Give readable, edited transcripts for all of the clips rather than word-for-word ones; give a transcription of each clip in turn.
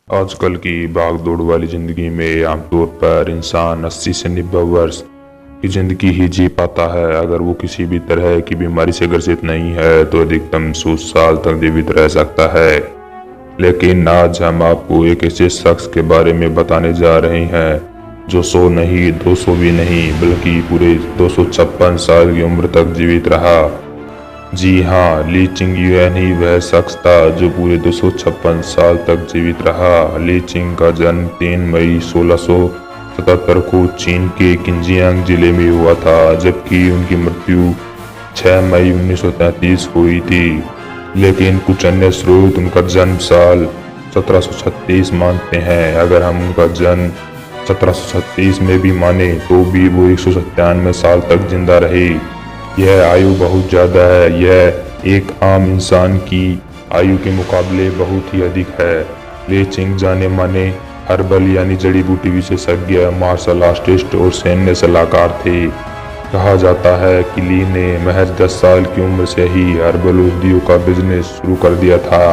आजकल की भाग-दौड़ वाली ज़िंदगी में आमतौर पर इंसान 80 से 90 वर्ष की ज़िंदगी ही जी पाता है। अगर वो किसी भी तरह की बीमारी से ग्रसित नहीं है तो अधिकतम 100 साल तक जीवित रह सकता है। लेकिन आज हम आपको एक ऐसे शख्स के बारे में बताने जा रहे हैं जो 100 नहीं, 200 भी नहीं बल्कि पूरे 256 साल की उम्र तक जीवित रहा। जी हाँ, ली चिंग युआन ही वह शख्स था जो पूरे 256 साल तक जीवित रहा। ली चिंग का जन्म 3 मई 1677 को चीन के किंजियांग जिले में हुआ था, जबकि उनकी मृत्यु 6 मई 1933 हुई थी। लेकिन कुछ अन्य स्रोत उनका जन्म साल 1736 मानते हैं। अगर हम उनका जन्म 1736 में भी माने तो भी वो 197 साल तक जिंदा रहे। यह आयु बहुत ज़्यादा है। यह एक आम इंसान की आयु के मुकाबले बहुत ही अधिक है। ली चिंग जाने माने हर्बल यानी जड़ी बूटी विशेषज्ञ, मार्शल आर्टिस्ट और सैन्य सलाहकार थे। कहा जाता है कि ली ने महज 10 साल की उम्र से ही हर्बल औषधियों का बिजनेस शुरू कर दिया था।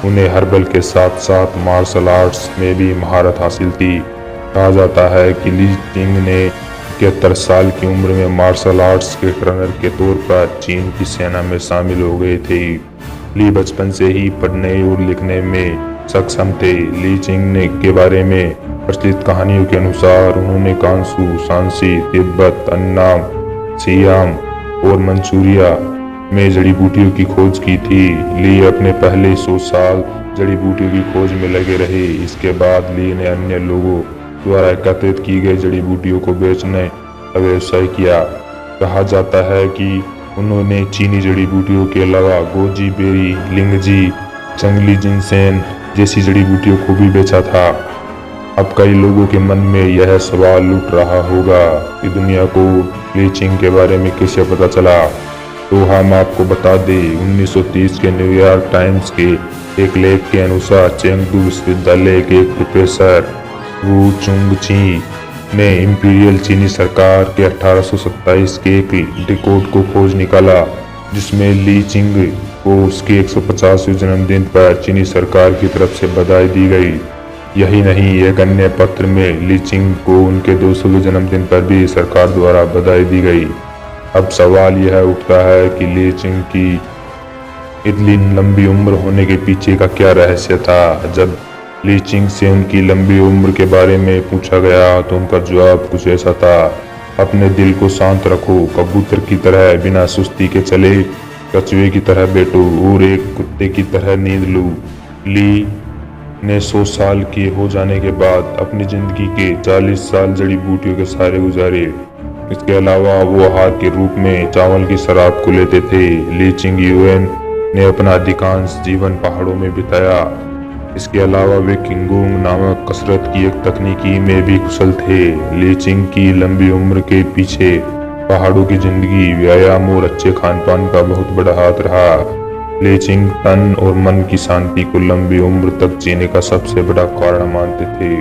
उन्हें हर्बल के साथ साथ मार्शल आर्ट्स में भी महारत हासिल थी। कहा जाता है कि ली चिंग ने 71 साल की उम्र में मार्शल आर्ट्स के ट्रेनर के तौर पर चीन की सेना में शामिल हो गए थे। ली बचपन से ही पढ़ने और लिखने में सक्षम थे। ली चिंग ने के बारे में प्रचलित कहानियों के अनुसार उन्होंने कांसू, सांसी, तिब्बत, अन्नाम, सियाम और मंचूरिया में जड़ी बूटियों की खोज की थी। ली अपने पहले 100 साल जड़ी बूटियों की खोज में लगे रहे। इसके बाद ली ने अन्य लोगों द्वारा एकत्रित की गई जड़ी बूटियों को बेचने का व्यवसाय किया। कहा जाता है कि उन्होंने चीनी जड़ी बूटियों के अलावा गोजी बेरी, लिंगजी, जंगली जिनसेन जैसी जड़ी बूटियों को भी बेचा था। अब कई लोगों के मन में यह सवाल उठ रहा होगा कि दुनिया को ली चिंग के बारे में कैसे पता चला। तो हम आपको बता दें, 1930 के न्यूयॉर्क टाइम्स के एक लेख के अनुसार चेंगडू विश्वविद्यालय के एक प्रोफेसर वू चुंगची ने इंपीरियल चीनी सरकार के 1827 के एक रिकॉर्ड को खोज निकाला, जिसमें ली चिंग को उसके 150वें जन्मदिन पर चीनी सरकार की तरफ से बधाई दी गई। यही नहीं, एक अन्य पत्र में ली चिंग को उनके 200वें जन्मदिन पर भी सरकार द्वारा बधाई दी गई। अब सवाल यह उठता है कि ली चिंग की इतनी लंबी उम्र होने के पीछे का क्या रहस्य था। जब ली चिंग से उनकी लंबी उम्र के बारे में पूछा गया तो उनका जवाब कुछ ऐसा था: अपने दिल को शांत रखो, कबूतर की तरह बिना सुस्ती के चले, कछुए की तरह बैठो और एक कुत्ते की तरह नींद लो। ली ने 100 साल के हो जाने के बाद अपनी जिंदगी के 40 साल जड़ी बूटियों के सहारे गुजारे। इसके अलावा वो आहार के रूप में चावल की शराब को लेते थे। ली चिंग युआन ने अपना अधिकांश जीवन पहाड़ों में बिताया। इसके अलावा वे किंगोंग नामक कसरत की एक तकनीकी में भी कुशल थे। ली चिंग की लंबी उम्र के पीछे पहाड़ों की जिंदगी, व्यायाम और अच्छे खान पान का बहुत बड़ा हाथ रहा। ली चिंग तन और मन की शांति को लंबी उम्र तक जीने का सबसे बड़ा कारण मानते थे।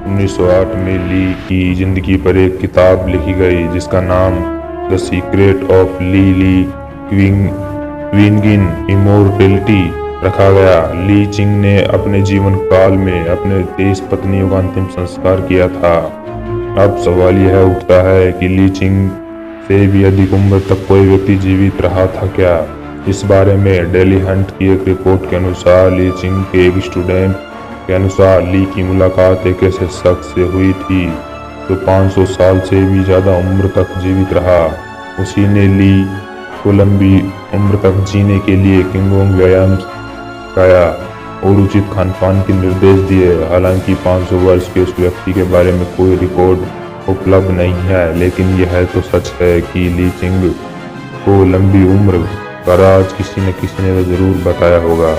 1908 में ली की जिंदगी पर एक किताब लिखी गई जिसका नाम the secret of Li Qingyun immortality रखा गया। ली चिंग ने अपने जीवन काल में अपने 23 पत्नियों का अंतिम संस्कार किया था। अब सवाल यह उठता है कि ली चिंग से भी अधिक उम्र तक कोई व्यक्ति जीवित रहा था क्या। इस बारे में डेली हंट की एक रिपोर्ट के अनुसार ली चिंग के एक स्टूडेंट के अनुसार ली की मुलाकात एक ऐसे शख्स से हुई थी जो 500 साल से भी ज़्यादा उम्र तक जीवित रहा। उसी ने ली को लंबी उम्र तक जीने के लिए किंगोंग व्यायाम सिखाया और उचित खान पान के निर्देश दिए। हालांकि 500 वर्ष के उस व्यक्ति के बारे में कोई रिकॉर्ड उपलब्ध नहीं है, लेकिन यह तो सच है कि ली चिंग को लंबी उम्र का राज किसी न किसी ने तो जरूर बताया होगा।